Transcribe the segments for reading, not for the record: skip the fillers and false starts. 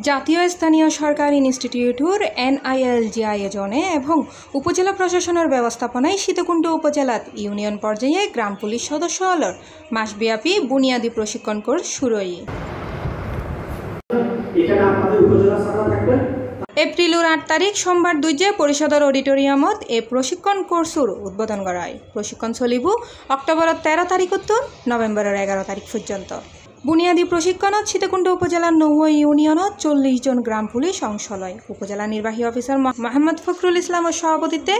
জাতীয় স্থানীয় সরকার ইনস্টিটিউটর NILG আয়োজনে এবং উপজেলা প্রশাসনের ব্যবস্থাপনায় সীতাকুণ্ড উপজেলাত ইউনিয়ন পর্যায়ে গ্রাম পুলিশ সদস্য হলর মাসব্যাপী বুনিয়াদী প্রশিক্ষণ কোর্স শুরু হয়। এপ্রিলের 8 তারিখ সোমবার দুইজে পরিষদের অডিটোরিয়ামত এই প্রশিক্ষণ কোর্সের উদ্বোধন করা হয়। প্রশিক্ষণ চলিব অক্টোবরের 13 তারিখ তো নভেম্বরের 11 তারিখ পর্যন্ত। বুনিয়াদী প্রশিক্ষণত সীতাকুণ্ড উপজেলার 9 ইউনিয়নত 40 জন গ্রাম পুলিশ অংশ লয়। উপজেলা নির্বাহী অফিসার মোহাম্মদ ফখরুল ইসলামের সভাপতিত্বে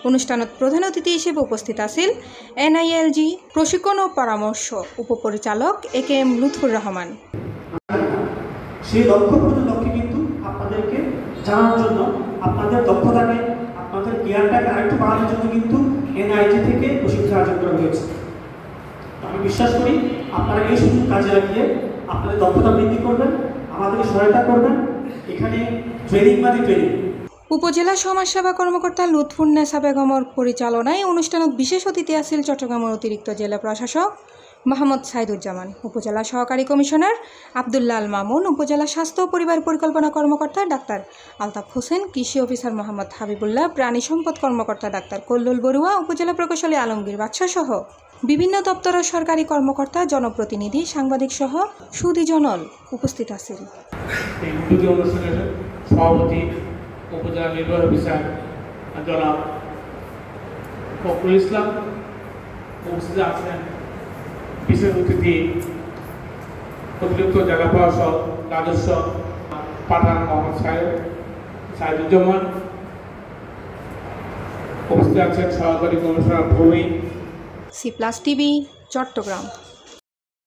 অনুষ্ঠানত প্রধান অতিথি হিসেবে উপস্থিত আছেন NILG প্রশিক্ষণ ও পরামর্শ উপপরিচালক AKM লুৎফুর রহমান। সেই লক্ষ্যে কিন্তু আপনাদেরকে জানার জন্য, আপনাদের দক্ষতাকে, আপনাদের জ্ঞানটাকে আরেকটু বাড়ানোর জন্য কিন্তু NILG থেকে প্রশিক্ষণ আয়োজন করা হয়েছে। আমি বিশ্বাস করি আপনারা এই সুযোগ কাজে লাগিয়ে আপনাদের দক্ষতা বৃদ্ধি করবেন, আমাদেরকে সহায়তা করবেন। এখানে ট্রেনিং। উপজেলা সমাজসেবা কর্মকর্তা লুৎফুন্নেসা বেগমের পরিচালনায় অনুষ্ঠানত বিশেষ অতিথি আছেন চট্টগ্রামের অতিরিক্ত জেলা প্রশাসক মোহাম্মদ সাইদুজ্জামান, উপজেলা সহকারী কমিশনার আব্দুল্লাহ আল মামুন, উপজেলা স্বাস্থ্য ও পরিবার পরিকল্পনা কর্মকর্তা ডাক্তার আলতাফ হোসেন, কৃষি অফিসার মোহাম্মদ হাবিবুল্লাহ, প্রাণী সম্পদ কর্মকর্তা ডাক্তার কল্লুল বড়ুয়া, উপজেলা প্রকৌশলী আলমগীর বাদশাহ সহ বিভিন্ন দপ্তরের সরকারি কর্মকর্তা, জনপ্রতিনিধি, সাংবাদিক সহ সুধীজনল উপস্থিত আছেন। সভাপতি উপজেলা নির্বাহী অফিসার জনাব ফখরুল ইসলাম উপস্থিত আছেন। বিশেষ অতিথি অতিরিক্ত জেলা প্রশাসক রাজস্ব পাঠান মোহাম্মদ সাইদুজ্জামান, উপস্থিত আছেন সহকারী কমিশনার ভূমি। C+ TV Chittagong.